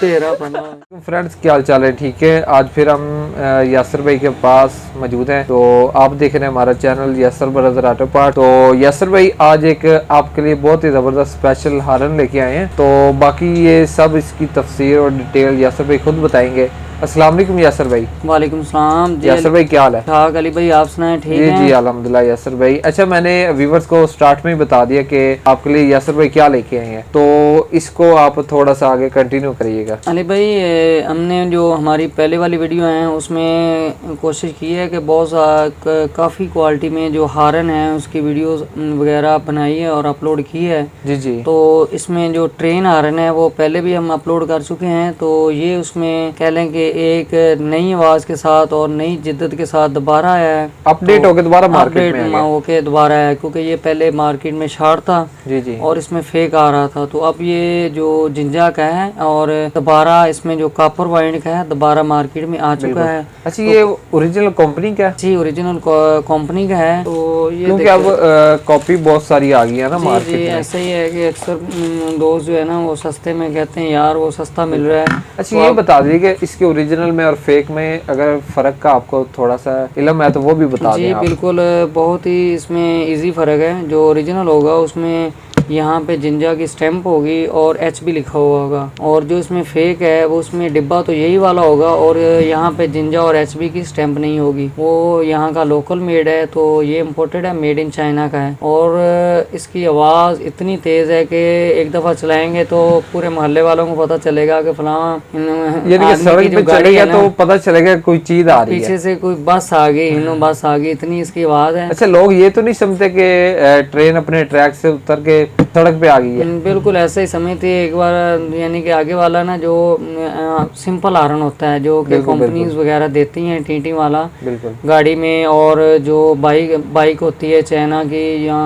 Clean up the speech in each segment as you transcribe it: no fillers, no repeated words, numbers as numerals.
तेरा बना। फ्रेंड्स क्या हाल चाल है, ठीक है। आज फिर हम यासर भाई के पास मौजूद हैं। तो आप देख रहे हैं हमारा channel Yasir brother auto part. तो यासर भाई आज एक आपके लिए बहुत ही ज़बरदस्त स्पेशल हारन लेके आए हैं। तो बाकी ये सब इसकी तफसीर और डिटेल यासर भाई खुद बताएंगे। अस्सलाम वालेकुम यासर भाई। वालेकुम सलाम जी। यासर भाई क्या हाल है? ठाक अली भाई, आप सुनाएं? ठीक जी है जी अल्हम्दुलिल्लाह यासर भाई। अच्छा, मैंने व्यूवर्स को स्टार्ट में ही बता दिया कि आपके लिए यासर भाई क्या लेके आए हैं, तो इसको आप थोड़ा सा आगे कंटिन्यू करिएगा। अली भाई, हमने जो हमारी पहले वाली वीडियो है उसमें कोशिश की है कि काफ़ी क्वालिटी में जो हारन है उसकी वीडियोस वगैरह बनाई है और अपलोड की है। जी जी। तो इसमें जो ट्रेन हारन है वो पहले भी हम अपलोड कर चुके हैं। तो ये उसमें कह लें कि एक नई आवाज़ के साथ और नई जिद्दत के साथ दोबारा आया है, अपडेट होके दोबारा मार्केट में होके दोबारा आया, क्योंकि ये पहले मार्केट में शार्ट था जी जी और इसमें फेक आ रहा था। तो अब ये जो जिंजा का है और दोबारा इसमें जो कॉपर वाइंड का है दोबारा मार्केट में आ चुका है। अच्छा, ये ओरिजिनल कंपनी का है? जी ओरिजिनल कंपनी का है। तो ये क्योंकि अब कॉपी बहुत सारी आ गई है ना मार्केट में। ऐसा ही है कि अक्सर दोस्त जो है ना वो सस्ते में कहते हैं यार वो सस्ता मिल रहा है। अच्छा, ये बता दीजिए कि इसके ओरिजिनल में और फेक में अगर फर्क का आपको थोड़ा सा इल्म है तो वो भी बता दें। जी बिल्कुल, बहुत ही इसमें इजी फ़र्क है। जो ओरिजिनल होगा उसमें यहाँ पे जिंजा की स्टैंप होगी और एच भी लिखा हुआ होगा, और जो इसमें फेक है वो उसमें डिब्बा तो यही वाला होगा और यहाँ पे जिंजा और एच बी की स्टैंप नहीं होगी। वो यहाँ का लोकल मेड है, तो ये इम्पोर्टेड है, मेड इन चाइना का है। और इसकी आवाज़ इतनी तेज़ है कि एक दफ़ा चलाएंगे तो पूरे मोहल्ले वालों को पता चलेगा कि फलां सड़क पे चलेगा तो पता चलेगा कोई चीज आ रही है, पीछे से कोई बस आ गई, हिनो बस आ गई, इतनी इसकी आवाज़ है। अच्छा, लोग ये तो नहीं समझते कि ट्रेन अपने ट्रैक से उतर के सड़क पे आ गई है? बिल्कुल ऐसा ही समझते एक बार, यानी कि आगे वाला ना जो सिंपल हारन होता है जो कि कंपनीज वगैरह देती हैं टीटी वाला गाड़ी में, और जो बाइक होती है चाइना की या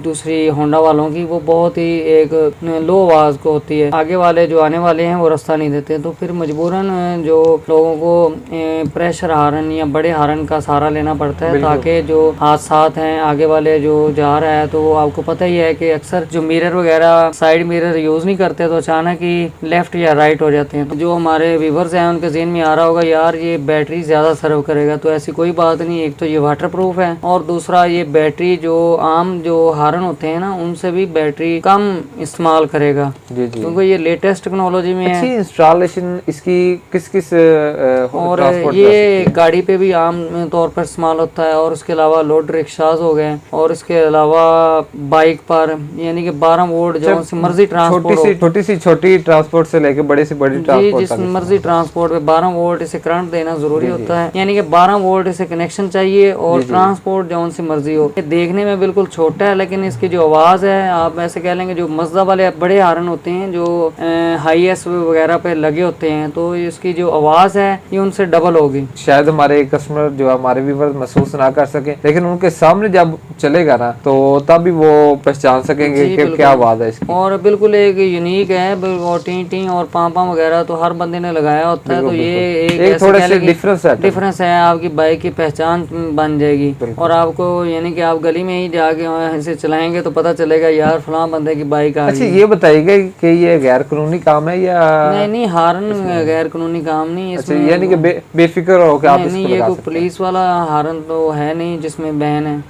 दूसरी होंडा वालों की, वो बहुत ही एक लो आवाज को होती है। आगे वाले जो आने वाले हैं वो रास्ता नहीं देते, तो फिर मजबूरन जो लोगों को प्रेशर हारन या बड़े हारन का सहारा लेना पड़ता है, ताकि जो हादसात हैं आगे वाले जो जा रहा है, तो वो आपको पता ही है कि अक्सर जो मिरर वगैरह साइड मिरर यूज नहीं करते तो अचानक ही लेफ्ट या राइट हो जाते हैं। तो जो हमारे व्यूवर्स हैं उनके ज़हन में आ रहा होगा यार ये बैटरी ज़्यादा सर्व करेगा, तो ऐसी कोई बात नहीं। एक तो ये वाटर प्रूफ है और दूसरा ये बैटरी जो आम जो हारन होते हैं ना उनसे भी बैटरी कम इस्तेमाल करेगा, क्योंकि ये लेटेस्ट टेक्नोलॉजी में है। इंस्टॉलेशन इसकी किस किस और ये गाड़ी पे भी आम तौर पर इस्तेमाल होता है, और उसके अलावा लोड रिक्शाज हो गए, और इसके अलावा बाइक पर, यानी कि 12 वोल्ट जो मर्जी ट्रांसपोर्ट, छोटी ट्रांसपोर्ट से लेके बड़े से बड़ी ट्रांसपोर्ट, जिस मर्जी ट्रांसपोर्ट पे 12 वोल्ट इसे करंट देना जरूरी होता है, यानी कि 12 वोल्ट इसे कनेक्शन चाहिए, और ट्रांसपोर्ट जो से मर्जी हो। देखने में बिल्कुल छोटा है लेकिन इसकी जो आवाज है आप ऐसे कह लेंगे जो मजदा वाले बड़े हारन होते हैं जो हाई एस वगैरह पे लगे होते हैं, तो इसकी जो आवाज है ये उनसे डबल होगी। शायद हमारे कस्टमर जो हमारे व्यूअर्स महसूस ना कर सके, लेकिन उनके सामने जब चलेगा ना तो तभी वो पहचान सकेंगे कि क्या आवाज है इसकी। और बिल्कुल एक यूनिक है, और टी टी और पापा वगैरह तो हर बंदे ने लगाया होता है, तो ये एक थोड़ा सा डिफरेंस है, आपकी बाइक की पहचान बन जाएगी। और आपको यानी कि आप गली में ही जाके इसे चलाएंगे तो पता चलेगा यार फलां बंदे की बाइक आ गई। अच्छा, ये बताइएगा कि ये गैर कानूनी काम है या नहीं हारन गैर कानूनी काम नहीं इसमें, यानी कि बेफिक्र हो कि आप इसको नहीं, ये कोई पुलिस वाला हारन तो है नहीं जिसमें बैन है।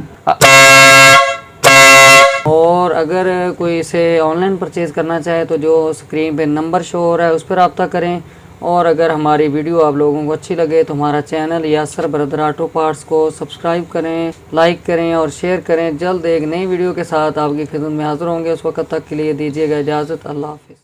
और अगर कोई इसे ऑनलाइन परचेज करना चाहे तो जो स्क्रीन पे नंबर शो हो रहा है उस पर रब्ता करें। और अगर हमारी वीडियो आप लोगों को अच्छी लगे तो हमारा channel Yasir brother auto parts को सब्सक्राइब करें, लाइक करें और शेयर करें। जल्द एक नई वीडियो के साथ आपकी खिदमत में हाजिर होंगे, उस वक्त तक के लिए दीजिएगा इजाज़त। अल्लाह हाफिज़।